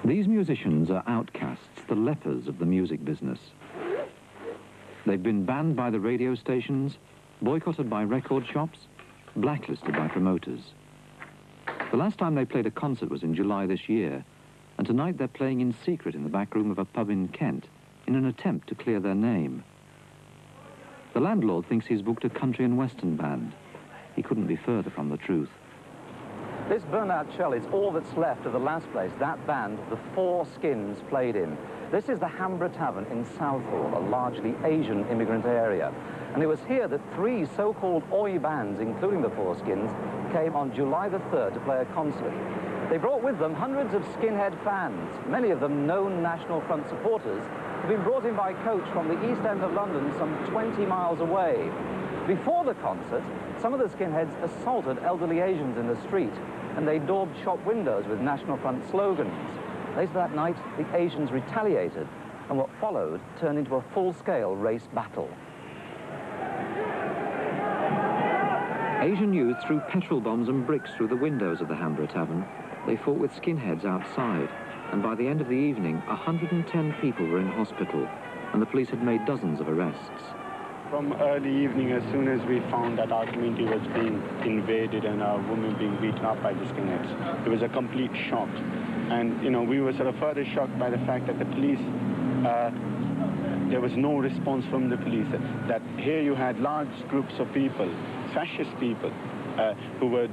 These musicians are outcasts, the lepers of the music business. They've been banned by the radio stations, boycotted by record shops, blacklisted by promoters. The last time they played a concert was in July this year, and tonight they're playing in secret in the back room of a pub in Kent in an attempt to clear their name. The landlord thinks he's booked a country and western band. He couldn't be further from the truth. This burnt-out shell is all that's left of the last place that band, the Four Skins, played in. This is the Hambra Tavern in Southall, a largely Asian immigrant area. And it was here that three so-called Oi bands, including the Four Skins, came on July the 3rd to play a concert. They brought with them hundreds of skinhead fans, many of them known National Front supporters, who've been brought in by coach from the East End of London some 20 miles away. Before the concert, some of the skinheads assaulted elderly Asians in the street, and they daubed shop windows with National Front slogans. Later that night, the Asians retaliated, and what followed turned into a full-scale race battle. Asian youth threw petrol bombs and bricks through the windows of the Hambra Tavern. They fought with skinheads outside, and by the end of the evening, 110 people were in hospital, and the police had made dozens of arrests. From early evening, as soon as we found that our community was being invaded and our women being beaten up by the skinheads, it was a complete shock. And, you know, we were sort of further shocked by the fact that the police, there was no response from the police. That here you had large groups of people, fascist people, who were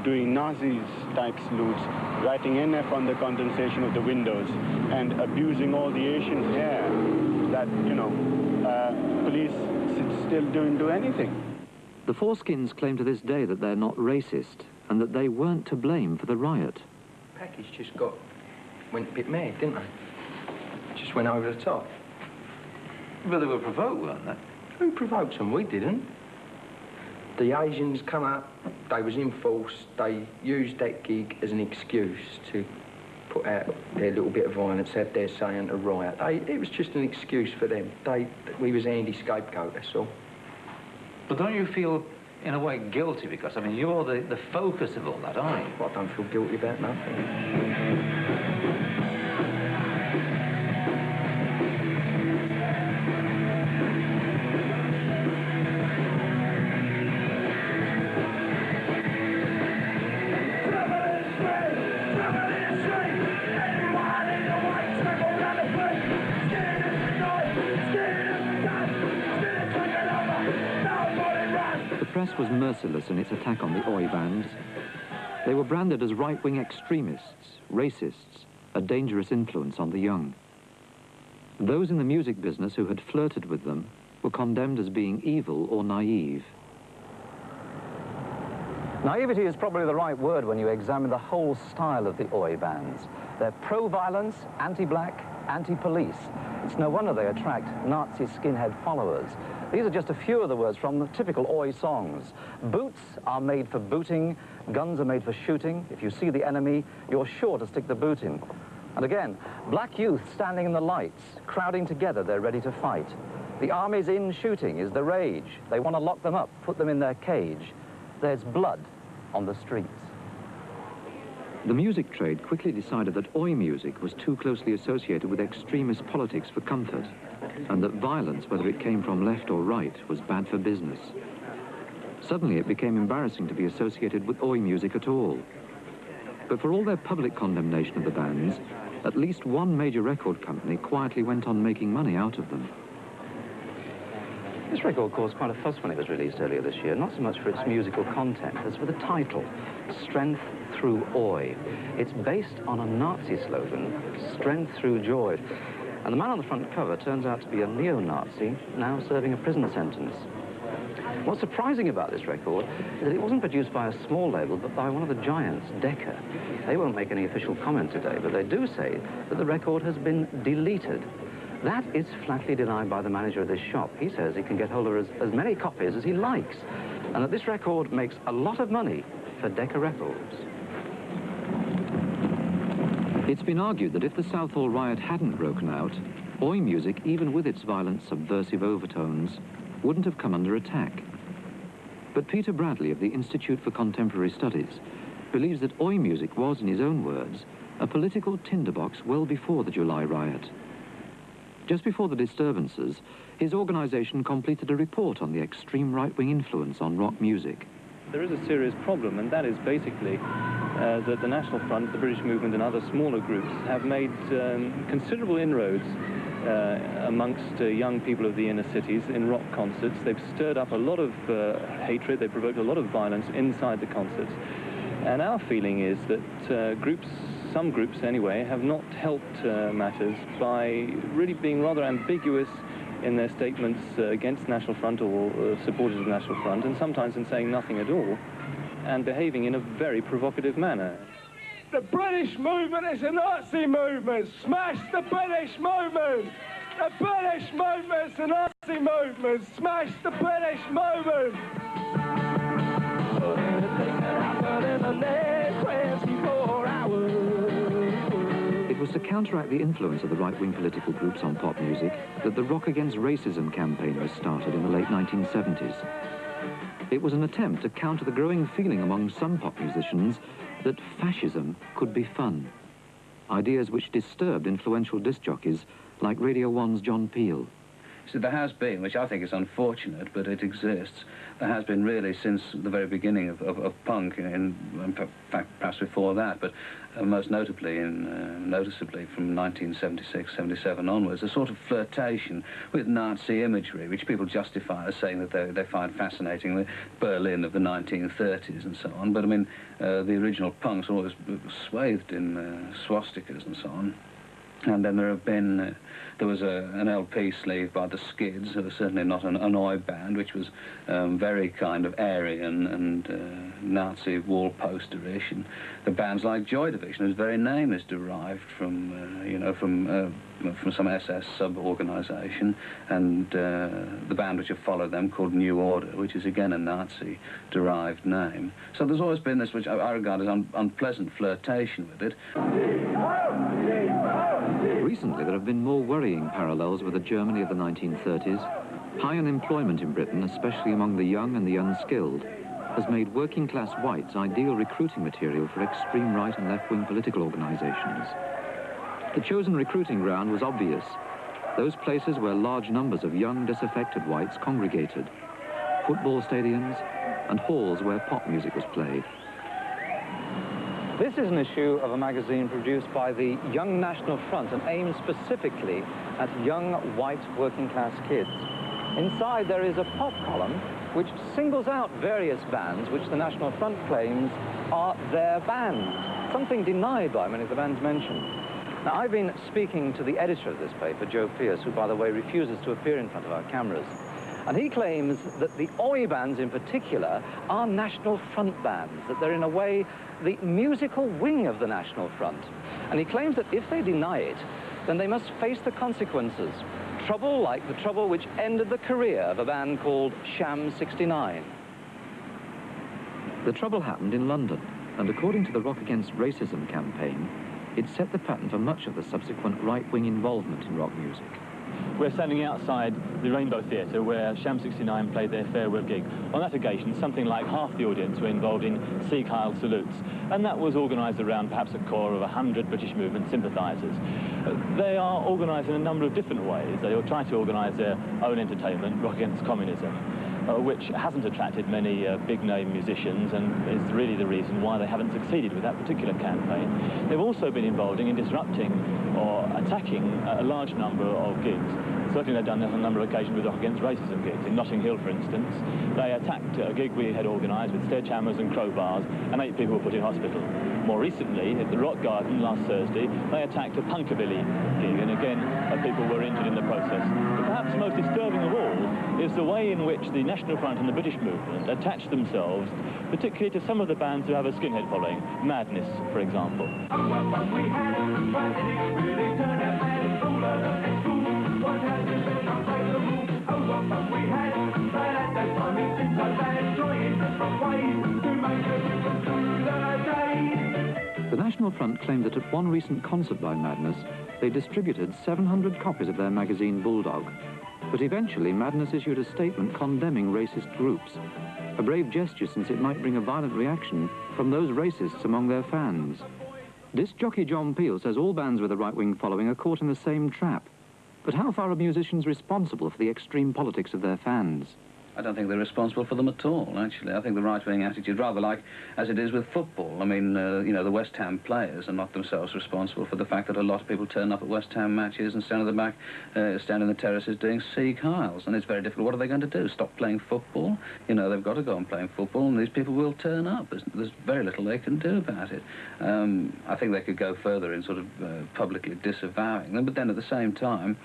doing Nazi-type salutes, writing NF on the condensation of the windows, and abusing all the Asians here. That, you know, police still don't do anything. The Four Skins claim to this day that they're not racist and that they weren't to blame for the riot. Package just went a bit mad, didn't they? Just went over the top. Well, they were provoked, weren't they? Who provoked them? We didn't. The Asians come up, they was in force, they used that gig as an excuse to put out their little bit of violence, have their say in a riot. It was just an excuse for them. We was Andy's scapegoat, that's all. But don't you feel, in a way, guilty? Because, I mean, you're the focus of all that, aren't you? Well, I don't feel guilty about nothing. The press was merciless in its attack on the Oi bands. They were branded as right-wing extremists, racists, a dangerous influence on the young. Those in the music business who had flirted with them were condemned as being evil or naive. Naivety is probably the right word when you examine the whole style of the Oi bands. They're pro-violence, anti-black, anti-police. It's no wonder they attract Nazi skinhead followers. These are just a few of the words from the typical Oi songs. Boots are made for booting, guns are made for shooting. If you see the enemy, you're sure to stick the boot in. And again, black youth standing in the lights, crowding together, they're ready to fight. The army's in shooting is the rage. They want to lock them up, put them in their cage. There's blood on the streets. The music trade quickly decided that Oi music was too closely associated with extremist politics for comfort, and that violence, whether it came from left or right, was bad for business. Suddenly it became embarrassing to be associated with Oi music at all. But for all their public condemnation of the bands, at least one major record company quietly went on making money out of them. This record caused quite a fuss when it was released earlier this year, not so much for its musical content as for the title, Strength Through Oi. It's based on a Nazi slogan, Strength Through Joy. And the man on the front cover turns out to be a neo-Nazi, now serving a prison sentence. What's surprising about this record is that it wasn't produced by a small label, but by one of the giants, Decca. They won't make any official comment today, but they do say that the record has been deleted. That is flatly denied by the manager of this shop. He says he can get hold of as many copies as he likes, and that this record makes a lot of money for Decca Records. It's been argued that if the Southall riot hadn't broken out, Oi music, even with its violent subversive overtones, wouldn't have come under attack. But Peter Bradley of the Institute for Contemporary Studies believes that Oi music was, in his own words, a political tinderbox well before the July riot. Just before the disturbances, his organisation completed a report on the extreme right-wing influence on rock music. There is a serious problem, and that is basically that the National Front, the British Movement and other smaller groups have made considerable inroads amongst young people of the inner cities in rock concerts. They've stirred up a lot of hatred, they've provoked a lot of violence inside the concerts. And our feeling is that some groups anyway, have not helped matters by really being rather ambiguous in their statements against National Front or supporters of National Front, and sometimes in saying nothing at all, and behaving in a very provocative manner. The British movement is a Nazi movement. Smash the British movement! The British movement is a Nazi movement. Smash the British movement! It was to counteract the influence of the right-wing political groups on pop music that the Rock Against Racism campaign was started in the late 1970s. It was an attempt to counter the growing feeling among some pop musicians that fascism could be fun. Ideas which disturbed influential disc jockeys like Radio 1's John Peel. So there has been, which I think is unfortunate, but it exists, there has been really since the very beginning of punk, in fact perhaps before that, but most notably, noticeably from 1976-77 onwards, a sort of flirtation with Nazi imagery, which people justify as saying that they find fascinating, the Berlin of the 1930s and so on. But I mean, the original punks were always swathed in swastikas and so on. And then there was an LP sleeve by the Skids, who was certainly not an Oi band, which was very kind of Aryan and Nazi wall poster-ish. And the bands like Joy Division, whose very name is derived from, from some SS sub-organisation, and the band which have followed them called New Order, which is again a Nazi-derived name. So there's always been this, which I regard as unpleasant flirtation with it. Recently, there have been more worrying parallels with the Germany of the 1930s. High unemployment in Britain, especially among the young and the unskilled, has made working-class whites ideal recruiting material for extreme right and left-wing political organisations. The chosen recruiting ground was obvious. Those places where large numbers of young, disaffected whites congregated. Football stadiums and halls where pop music was played. This is an issue of a magazine produced by the Young National Front and aimed specifically at young white working-class kids. Inside there is a pop column which singles out various bands which the National Front claims are their bands, something denied by many of the bands mentioned. Now, I've been speaking to the editor of this paper, Joe Pierce, who, by the way, refuses to appear in front of our cameras. And he claims that the Oi bands in particular are National Front bands, that they're in a way the musical wing of the National Front. And he claims that if they deny it, then they must face the consequences. Trouble like the trouble which ended the career of a band called Sham 69. The trouble happened in London, and according to the Rock Against Racism campaign, it set the pattern for much of the subsequent right-wing involvement in rock music. We're standing outside the Rainbow Theatre where Sham 69 played their farewell gig. On that occasion, something like half the audience were involved in Sieg Heil salutes, and that was organised around perhaps a core of 100 British movement sympathisers. They are organised in a number of different ways. They will try to organise their own entertainment, Rock Against Communism, which hasn't attracted many big-name musicians and is really the reason why they haven't succeeded with that particular campaign. They've also been involved in disrupting or attacking a large number of gigs. Certainly they've done this on a number of occasions with Rock Against Racism gigs. In Notting Hill, for instance, they attacked a gig we had organised with sledgehammers and crowbars, and 8 people were put in hospital. More recently, at the Rock Garden last Thursday, they attacked a punkabilly gig, and again, people were injured in the process. But perhaps most disturbing of all is the way in which the National Front and the British movement attach themselves, particularly to some of the bands who have a skinhead following, Madness, for example. The National Front claimed that at one recent concert by Madness, they distributed 700 copies of their magazine Bulldog. But eventually, Madness issued a statement condemning racist groups, a brave gesture since it might bring a violent reaction from those racists among their fans. Disc jockey John Peel says all bands with a right-wing following are caught in the same trap. But how far are musicians responsible for the extreme politics of their fans? I don't think they're responsible for them at all, actually. I think the right-wing attitude, rather like as it is with football. I mean, you know, the West Ham players are not themselves responsible for the fact that a lot of people turn up at West Ham matches and stand at the back, stand in the terraces doing Sieg Heils, and it's very difficult. What are they going to do? Stop playing football? You know, they've got to go on playing football, and these people will turn up. There's very little they can do about it. I think they could go further in sort of publicly disavowing them, but then at the same time,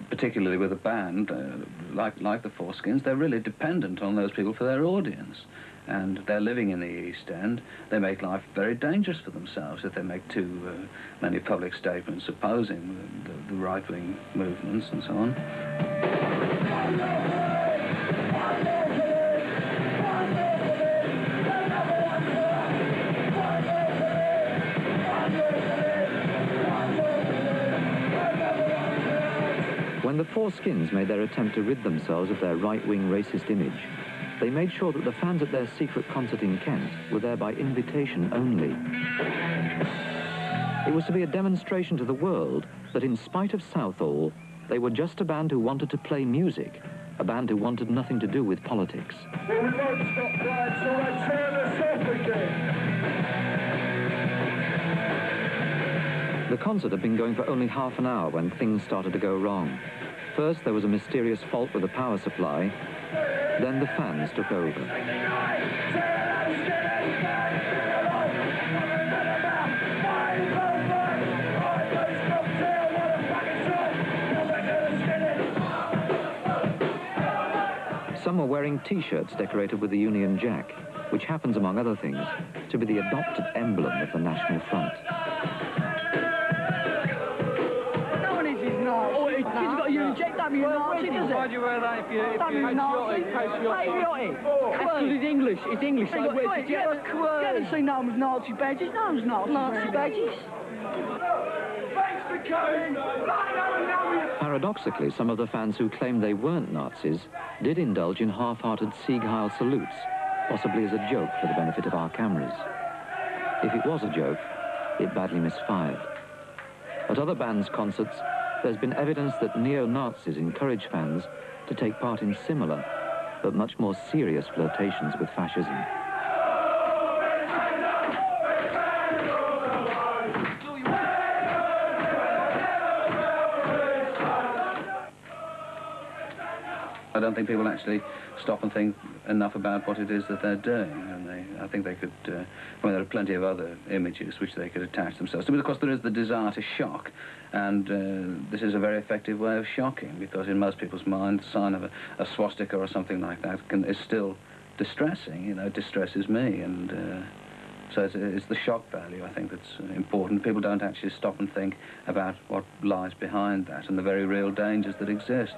particularly with a band like the Four Skins, they're really dependent on those people for their audience. And they're living in the East End. They make life very dangerous for themselves if they make too many public statements opposing the right-wing movements and so on. When the Four Skins made their attempt to rid themselves of their right-wing racist image, they made sure that the fans at their secret concert in Kent were there by invitation only. It was to be a demonstration to the world that in spite of Southall, they were just a band who wanted to play music, a band who wanted nothing to do with politics. Well, we won't stop playing, so they turn us off again. The concert had been going for only half an hour when things started to go wrong. First, there was a mysterious fault with the power supply. Then the fans took over. Some were wearing T-shirts decorated with the Union Jack, which happens, among other things, to be the adopted emblem of the National Front. Why do you wear that if you're patriotic? Patriotic? It's English. It's English. You haven't seen no one's Nazi badges. No one's Nazi badges. Paradoxically, some of the fans who claimed they weren't Nazis did indulge in half-hearted Sieg Heil salutes, possibly as a joke for the benefit of our cameras. If it was a joke, it badly misfired. At other bands' concerts, there's been evidence that neo-Nazis encourage fans to take part in similar, but much more serious flirtations with fascism. I don't think people actually stop and think enough about what it is that they're doing. And I think they could, I mean, there are plenty of other images which they could attach themselves to. But of course there is the desire to shock, and this is a very effective way of shocking, because in most people's minds, the sign of a swastika or something like that is still distressing. You know, it distresses me, and so it's the shock value, I think, that's important. People don't actually stop and think about what lies behind that and the very real dangers that exist.